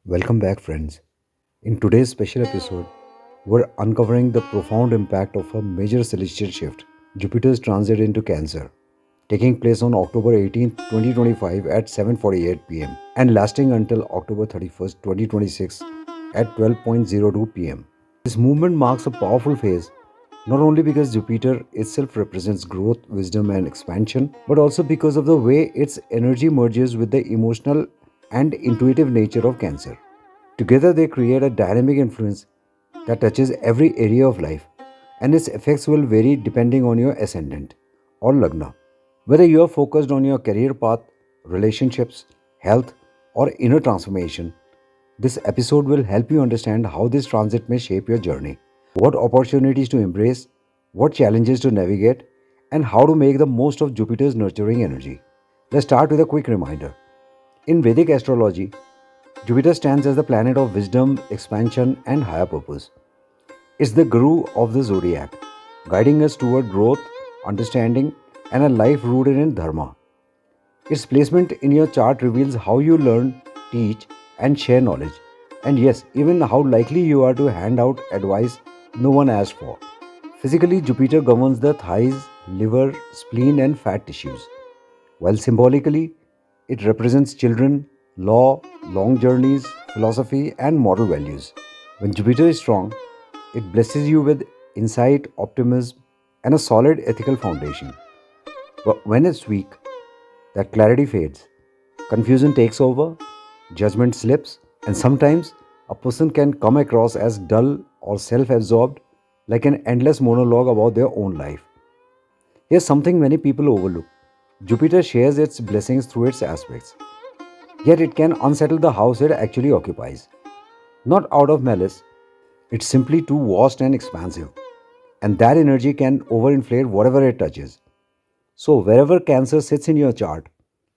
Welcome back, friends. In today's special episode, we're uncovering the profound impact of a major celestial shift, Jupiter's transit into Cancer, taking place on October 18th, 2025 at 7:48 pm and lasting until October 31st, 2026 at 12:02 pm. This movement marks a powerful phase not only because Jupiter itself represents growth, wisdom, and expansion, but also because of the way its energy merges with the emotional and intuitive nature of Cancer. Together, they create a dynamic influence that touches every area of life, and its effects will vary depending on your ascendant or lagna. Whether you are focused on your career path, relationships, health, or inner transformation, this episode will help you understand how this transit may shape your journey, what opportunities to embrace, what challenges to navigate, and how to make the most of Jupiter's nurturing energy. Let's start with a quick reminder. In Vedic astrology, Jupiter stands as the planet of wisdom, expansion, and higher purpose. It's the guru of the zodiac, guiding us toward growth, understanding, and a life rooted in dharma. Its placement in your chart reveals how you learn, teach, and share knowledge, and yes, even how likely you are to hand out advice no one asked for. Physically, Jupiter governs the thighs, liver, spleen, and fat tissues, while symbolically, it represents children, law, long journeys, philosophy, and moral values. When Jupiter is strong, it blesses you with insight, optimism, and a solid ethical foundation. But when it's weak, that clarity fades, confusion takes over, judgment slips, and sometimes a person can come across as dull or self absorbed, like an endless monologue about their own life. Here's something many people overlook: Jupiter shares its blessings through its aspects, yet it can unsettle the house it actually occupies. Not out of malice, it's simply too vast and expansive, and that energy can overinflate whatever it touches. So, wherever Cancer sits in your chart,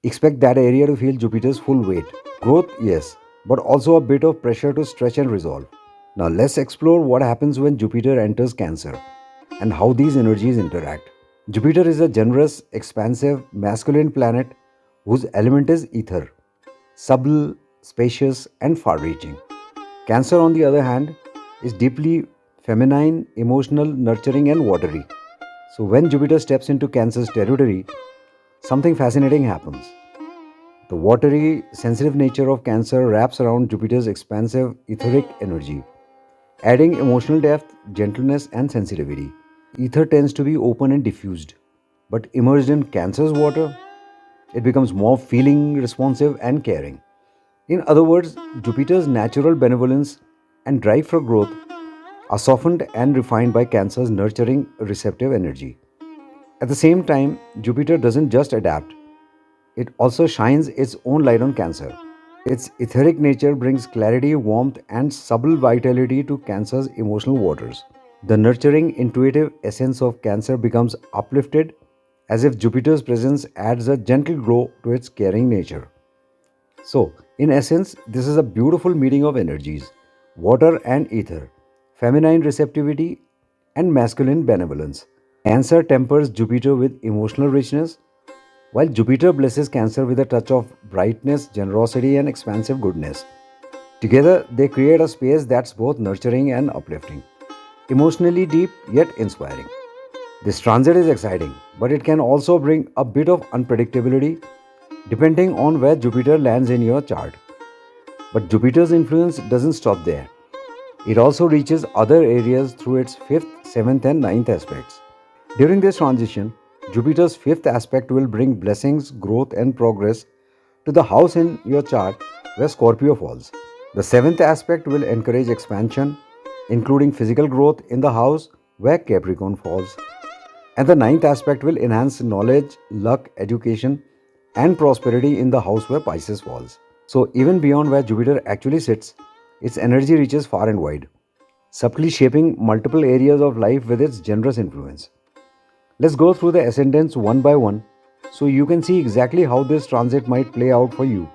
expect that area to feel Jupiter's full weight. Growth, yes, but also a bit of pressure to stretch and resolve. Now, let's explore what happens when Jupiter enters Cancer and how these energies interact. Jupiter is a generous, expansive, masculine planet whose element is ether, subtle, spacious, and far reaching. Cancer, on the other hand, is deeply feminine, emotional, nurturing, and watery. So, when Jupiter steps into Cancer's territory, something fascinating happens. The watery, sensitive nature of Cancer wraps around Jupiter's expansive, etheric energy, adding emotional depth, gentleness, and sensitivity. Ether tends to be open and diffused, but immersed in Cancer's water, it becomes more feeling, responsive, and caring. In other words, Jupiter's natural benevolence and drive for growth are softened and refined by Cancer's nurturing, receptive energy. At the same time, Jupiter doesn't just adapt, it also shines its own light on Cancer. Its etheric nature brings clarity, warmth, and subtle vitality to Cancer's emotional waters. The nurturing, intuitive essence of Cancer becomes uplifted as if Jupiter's presence adds a gentle glow to its caring nature. So, in essence, this is a beautiful meeting of energies: water and ether, feminine receptivity and masculine benevolence. Cancer tempers Jupiter with emotional richness, while Jupiter blesses Cancer with a touch of brightness, generosity, and expansive goodness. Together, they create a space that's both nurturing and uplifting, emotionally deep yet inspiring. This transit is exciting, but it can also bring a bit of unpredictability depending on where Jupiter lands in your chart. But Jupiter's influence doesn't stop there. It also reaches other areas through its fifth, seventh, and ninth aspects. During this transition, Jupiter's fifth aspect will bring blessings, growth, and progress to the house in your chart where Scorpio falls. The seventh aspect will encourage expansion, including physical growth in the house where Capricorn falls. And the ninth aspect will enhance knowledge, luck, education, and prosperity in the house where Pisces falls. So, even beyond where Jupiter actually sits, its energy reaches far and wide, subtly shaping multiple areas of life with its generous influence. Let's go through the ascendants one by one so you can see exactly how this transit might play out for you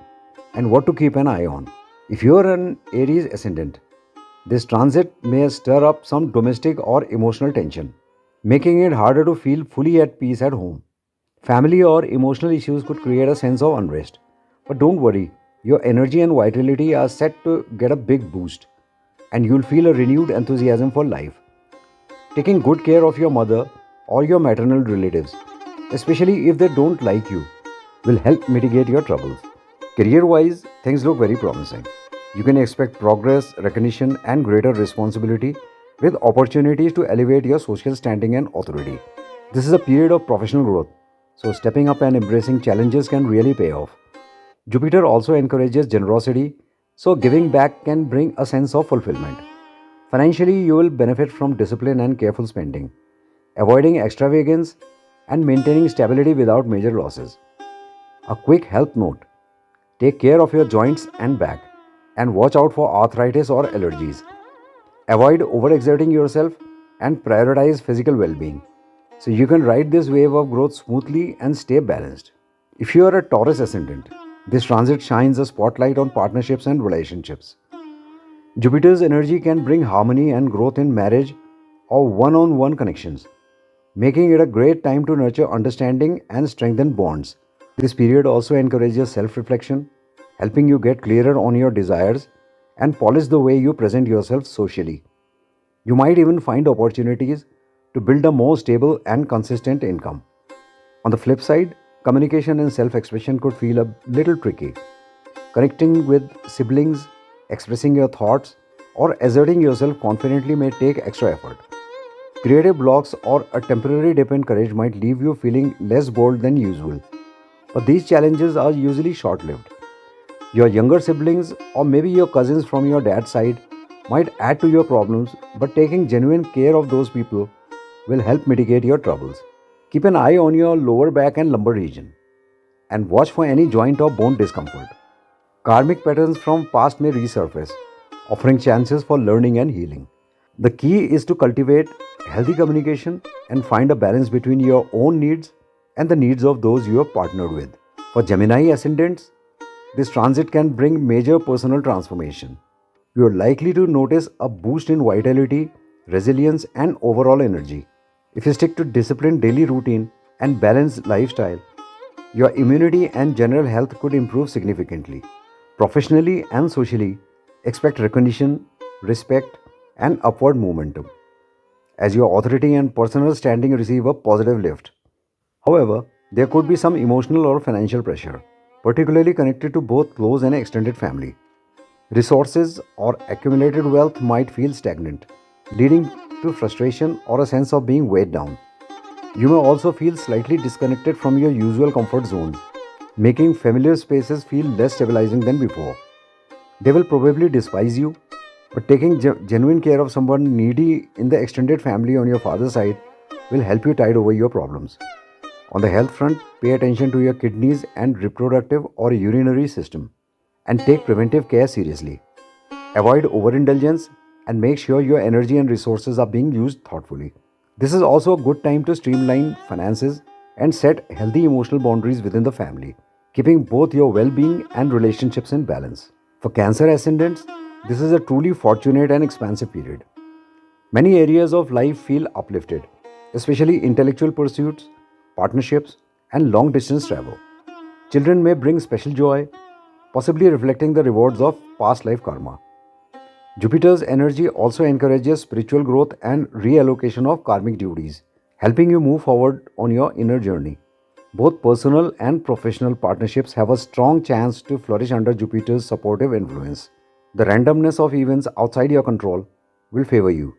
and what to keep an eye on. If you are an Aries ascendant, this transit may stir up some domestic or emotional tension, making it harder to feel fully at peace at home. Family or emotional issues could create a sense of unrest. But don't worry, Your energy and vitality are set to get a big boost, and you'll feel a renewed enthusiasm for life. Taking good care of your mother or your maternal relatives, especially if they don't like you, will help mitigate your troubles. Career wise, things look very promising. You can expect progress, recognition, and greater responsibility with opportunities to elevate your social standing and authority. This is a period of professional growth, so stepping up and embracing challenges can really pay off. Jupiter also encourages generosity, so giving back can bring a sense of fulfillment. Financially, you will benefit from discipline and careful spending, avoiding extravagance and maintaining stability without major losses. A quick health note: take care of your joints and back, and watch out for arthritis or allergies. Avoid overexerting yourself and prioritize physical well being so you can ride this wave of growth smoothly and stay balanced. If you are a Taurus ascendant, this transit shines a spotlight on partnerships and relationships. Jupiter's energy can bring harmony and growth in marriage or one on one connections, making it a great time to nurture understanding and strengthen bonds. This period also encourages self reflection, helping you get clearer on your desires and polish the way you present yourself socially. You might even find opportunities to build a more stable and consistent income. On the flip side, communication and self expression could feel a little tricky. Connecting with siblings, expressing your thoughts, or asserting yourself confidently may take extra effort. Creative blocks or a temporary dip in courage might leave you feeling less bold than usual. But these challenges are usually short lived. Your younger siblings, or maybe your cousins from your dad's side, might add to your problems, but taking genuine care of those people will help mitigate your troubles. Keep an eye on your lower back and lumbar region and watch for any joint or bone discomfort. Karmic patterns from past may resurface, offering chances for learning and healing. The key is to cultivate healthy communication and find a balance between your own needs and the needs of those you have partnered with. For Gemini ascendants, this transit can bring major personal transformation. You are likely to notice a boost in vitality, resilience, and overall energy. If you stick to disciplined daily routine and balanced lifestyle, your immunity and general health could improve significantly. Professionally and socially, expect recognition, respect, and upward momentum as your authority and personal standing receive a positive lift. However, there could be some emotional or financial pressure, particularly connected to both close and extended family. Resources or accumulated wealth might feel stagnant, leading to frustration or a sense of being weighed down. You may also feel slightly disconnected from your usual comfort zones, making familiar spaces feel less stabilizing than before. They will probably despise you, but taking genuine care of someone needy in the extended family on your father's side will help you tide over your problems. On the health front, pay attention to your kidneys and reproductive or urinary system and take preventive care seriously. Avoid overindulgence and make sure your energy and resources are being used thoughtfully. This is also a good time to streamline finances and set healthy emotional boundaries within the family, keeping both your well being and relationships in balance. For Cancer ascendants, this is a truly fortunate and expansive period. Many areas of life feel uplifted, especially intellectual pursuits, partnerships, and long distance travel. Children may bring special joy, possibly reflecting the rewards of past life karma. Jupiter's energy also encourages spiritual growth and reallocation of karmic duties, helping you move forward on your inner journey. Both personal and professional partnerships have a strong chance to flourish under Jupiter's supportive influence. The randomness of events outside your control will favor you.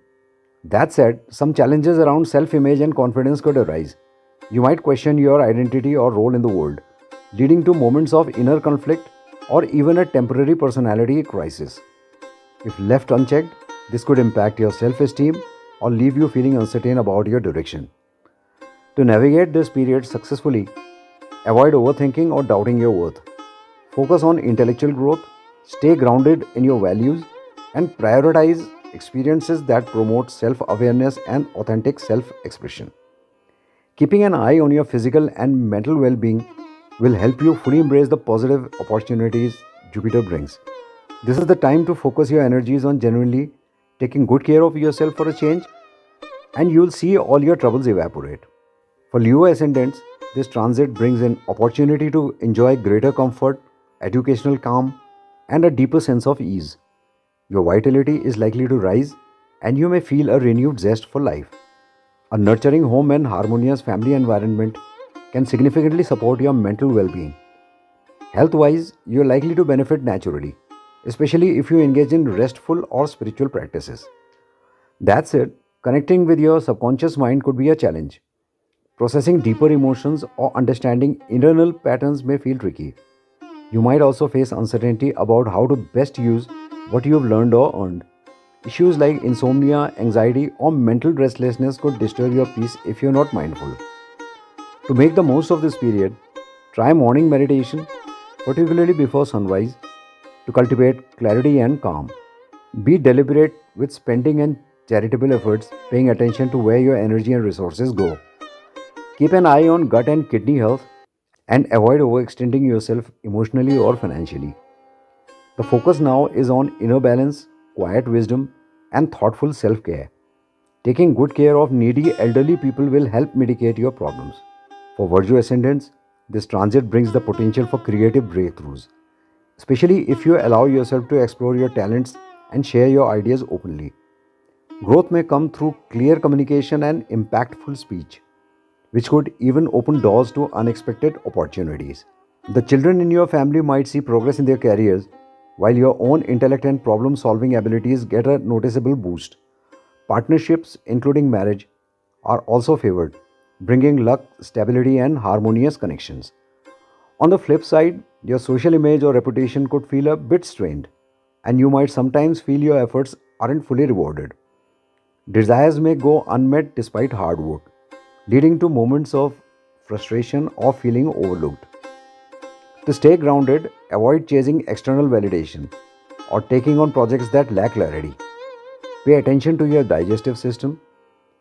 That said, some challenges around self image and confidence could arise. You might question your identity or role in the world, leading to moments of inner conflict or even a temporary personality crisis. If left unchecked, this could impact your self esteem or leave you feeling uncertain about your direction. To navigate this period successfully, avoid overthinking or doubting your worth. Focus on intellectual growth, stay grounded in your values, and prioritize experiences that promote self awareness and authentic self expression. Keeping an eye on your physical and mental well being will help you fully embrace the positive opportunities Jupiter brings. This is the time to focus your energies on genuinely taking good care of yourself for a change, and you'll see all your troubles evaporate. For Leo ascendants, this transit brings an opportunity to enjoy greater comfort, educational calm, and a deeper sense of ease. Your vitality is likely to rise, and you may feel a renewed zest for life. A nurturing home and harmonious family environment can significantly support your mental well being. Health wise, you are likely to benefit naturally, especially if you engage in restful or spiritual practices. That said, connecting with your subconscious mind could be a challenge. Processing deeper emotions or understanding internal patterns may feel tricky. You might also face uncertainty about how to best use what you have learned or earned. Issues like insomnia, anxiety, or mental restlessness could disturb your peace if you're not mindful. To make the most of this period, try morning meditation, particularly before sunrise, to cultivate clarity and calm. Be deliberate with spending and charitable efforts, paying attention to where your energy and resources go. Keep an eye on gut and kidney health and avoid overextending yourself emotionally or financially. The focus now is on inner balance, quiet wisdom, and thoughtful self care. Taking good care of needy elderly people will help mitigate your problems. For Virgo ascendants, this transit brings the potential for creative breakthroughs, especially if you allow yourself to explore your talents and share your ideas openly. Growth may come through clear communication and impactful speech, which could even open doors to unexpected opportunities. The children in your family might see progress in their careers, while your own intellect and problem solving abilities get a noticeable boost. Partnerships, including marriage, are also favored, bringing luck, stability, and harmonious connections. On the flip side, your social image or reputation could feel a bit strained, and you might sometimes feel your efforts aren't fully rewarded. Desires may go unmet despite hard work, leading to moments of frustration or feeling overlooked. To stay grounded, avoid chasing external validation or taking on projects that lack clarity. Pay attention to your digestive system,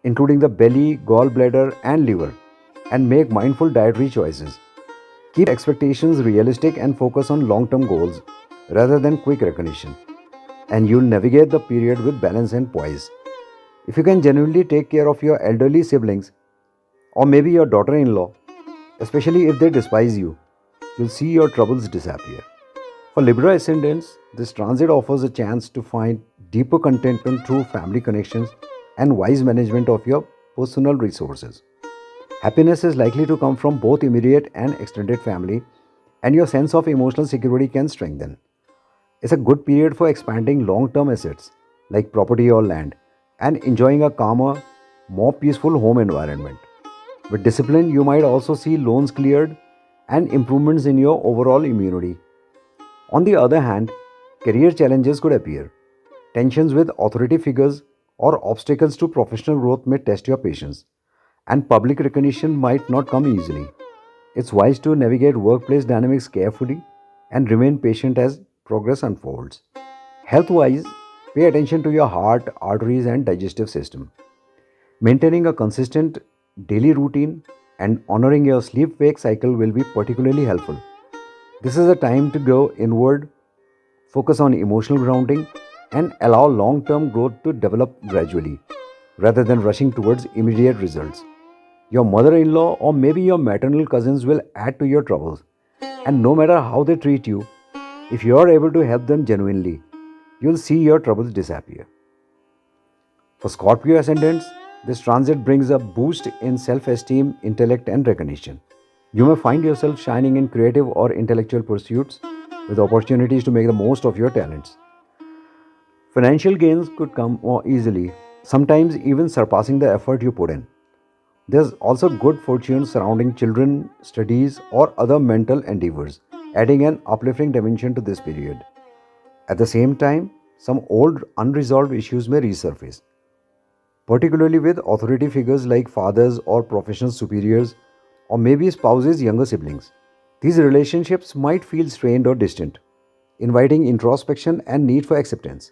including the belly, gallbladder, and liver, and make mindful dietary choices. Keep expectations realistic and focus on long term goals rather than quick recognition, and you'll navigate the period with balance and poise. If you can genuinely take care of your elderly siblings or maybe your daughter in law, especially if they despise you, you'll see your troubles disappear. For Libra ascendants, this transit offers a chance to find deeper contentment through family connections and wise management of your personal resources. Happiness is likely to come from both immediate and extended family, and your sense of emotional security can strengthen. It's a good period for expanding long term assets like property or land and enjoying a calmer, more peaceful home environment. With discipline, you might also see loans cleared and improvements in your overall immunity. On the other hand, career challenges could appear. Tensions with authority figures or obstacles to professional growth may test your patience, and public recognition might not come easily. It's wise to navigate workplace dynamics carefully and remain patient as progress unfolds. Health wise, pay attention to your heart, arteries, and digestive system. Maintaining a consistent daily routine and honoring your sleep wake cycle will be particularly helpful. This is a time to go inward, focus on emotional grounding, and allow long term growth to develop gradually rather than rushing towards immediate results. Your mother in law or maybe your maternal cousins will add to your troubles, and no matter how they treat you, if you are able to help them genuinely, you'll see your troubles disappear. For Scorpio ascendants, this transit brings a boost in self esteem, intellect, and recognition. You may find yourself shining in creative or intellectual pursuits with opportunities to make the most of your talents. Financial gains could come more easily, sometimes even surpassing the effort you put in. There's also good fortune surrounding children, studies, or other mental endeavors, adding an uplifting dimension to this period. At the same time, some old unresolved issues may resurface, particularly with authority figures like fathers or professional superiors, or maybe spouses' younger siblings. These relationships might feel strained or distant, inviting introspection and need for acceptance.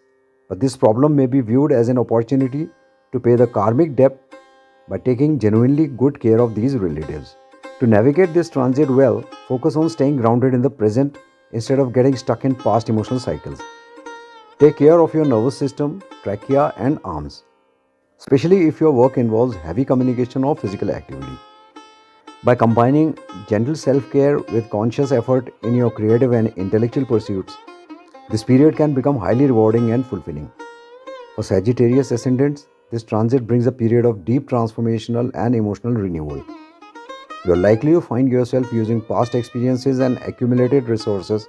But this problem may be viewed as an opportunity to pay the karmic debt by taking genuinely good care of these relatives. To navigate this transit well, focus on staying grounded in the present instead of getting stuck in past emotional cycles. Take care of your nervous system, trachea, and arms, especially if your work involves heavy communication or physical activity. By combining gentle self care with conscious effort in your creative and intellectual pursuits, this period can become highly rewarding and fulfilling. For Sagittarius ascendants, this transit brings a period of deep transformational and emotional renewal. You are likely to find yourself using past experiences and accumulated resources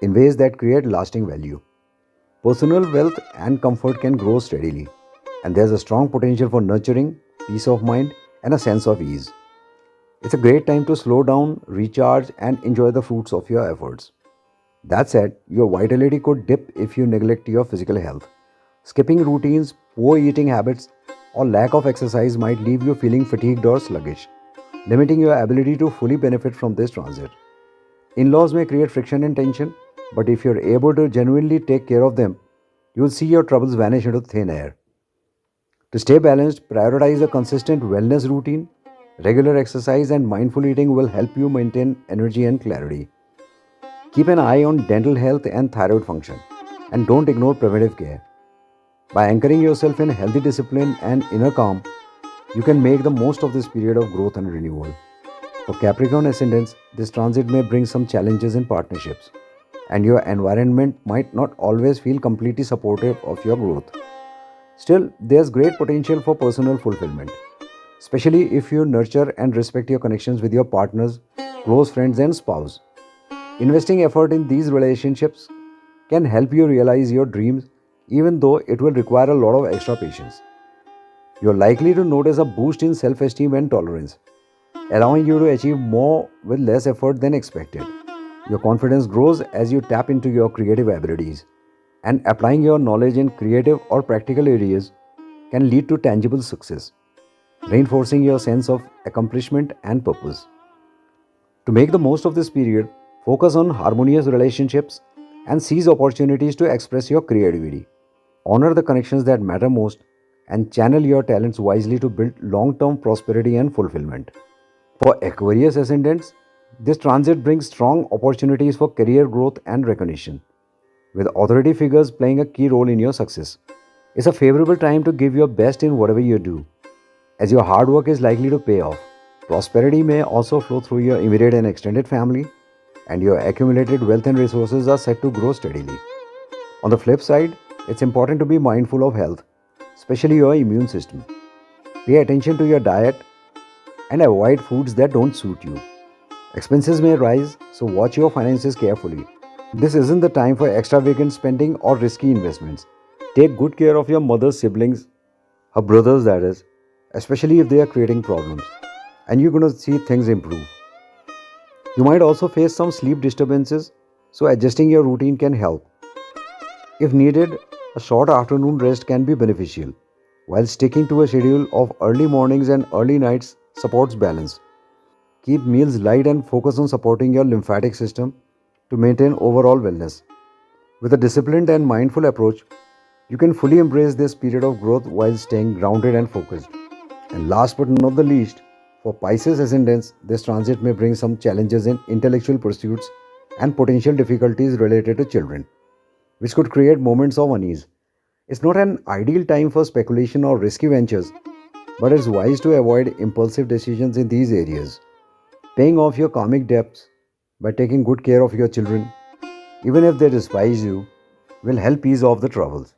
in ways that create lasting value. Personal wealth and comfort can grow steadily, and there's a strong potential for nurturing, peace of mind, and a sense of ease. It's a great time to slow down, recharge, and enjoy the fruits of your efforts. That said, your vitality could dip if you neglect your physical health. Skipping routines, poor eating habits, or lack of exercise might leave you feeling fatigued or sluggish, limiting your ability to fully benefit from this transit. In laws may create friction and tension, but if you're able to genuinely take care of them, you'll see your troubles vanish into thin air. To stay balanced, prioritize a consistent wellness routine. Regular exercise and mindful eating will help you maintain energy and clarity. Keep an eye on dental health and thyroid function, and don't ignore preventive care. By anchoring yourself in healthy discipline and inner calm, you can make the most of this period of growth and renewal. For Capricorn ascendants, this transit may bring some challenges in partnerships, and your environment might not always feel completely supportive of your growth. Still, there's great potential for personal fulfillment, especially if you nurture and respect your connections with your partners, close friends, and spouse. Investing effort in these relationships can help you realize your dreams, even though it will require a lot of extra patience. You're likely to notice a boost in self esteem and tolerance, allowing you to achieve more with less effort than expected. Your confidence grows as you tap into your creative abilities, and applying your knowledge in creative or practical areas can lead to tangible success, reinforcing your sense of accomplishment and purpose. To make the most of this period, focus on harmonious relationships and seize opportunities to express your creativity. Honor the connections that matter most and channel your talents wisely to build long term prosperity and fulfillment. For Aquarius ascendants, this transit brings strong opportunities for career growth and recognition, with authority figures playing a key role in your success. It's a favorable time to give your best in whatever you do, as your hard work is likely to pay off. Prosperity may also flow through your immediate and extended family, and your accumulated wealth and resources are set to grow steadily. On the flip side, it's important to be mindful of health, especially your immune system. Pay attention to your diet and avoid foods that don't suit you. Expenses may rise, so watch your finances carefully. This isn't the time for extravagant spending or risky investments. Take good care of your mother's siblings, her brothers, that is, especially if they are creating problems, and you're going to see things improve. You might also face some sleep disturbances, so adjusting your routine can help. If needed, a short afternoon rest can be beneficial, while sticking to a schedule of early mornings and early nights supports balance. Keep meals light and focus on supporting your lymphatic system to maintain overall wellness. With a disciplined and mindful approach, you can fully embrace this period of growth while staying grounded and focused. And last but not the least, for Pisces ascendants, this transit may bring some challenges in intellectual pursuits and potential difficulties related to children, which could create moments of unease. It's not an ideal time for speculation or risky ventures, but it's wise to avoid impulsive decisions in these areas. Paying off your karmic debts by taking good care of your children, even if they despise you, will help ease off the troubles.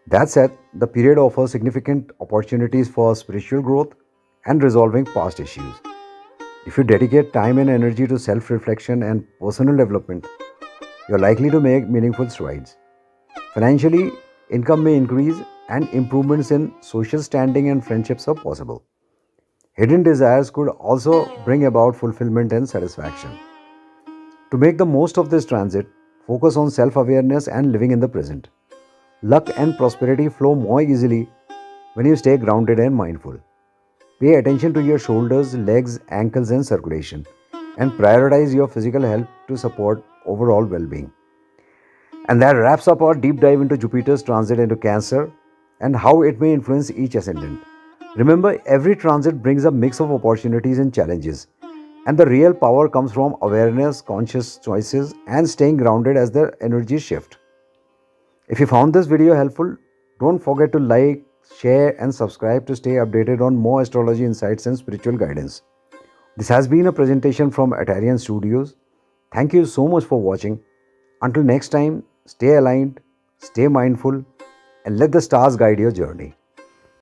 That said, the period offers significant opportunities for spiritual growth and resolving past issues. If you dedicate time and energy to self reflection and personal development, you're likely to make meaningful strides. Financially, income may increase and improvements in social standing and friendships are possible. Hidden desires could also bring about fulfillment and satisfaction. To make the most of this transit, focus on self awareness and living in the present. Luck and prosperity flow more easily when you stay grounded and mindful. Pay attention to your shoulders, legs, ankles, and circulation, and prioritize your physical health to support overall well being. And that wraps up our deep dive into Jupiter's transit into Cancer and how it may influence each ascendant. Remember, every transit brings a mix of opportunities and challenges, and the real power comes from awareness, conscious choices, and staying grounded as the energies shift. If you found this video helpful, don't forget to like, share, and subscribe to stay updated on more astrology insights and spiritual guidance. This has been a presentation from Atarion Studios. Thank you so much for watching. Until next time, stay aligned, stay mindful, and let the stars guide your journey.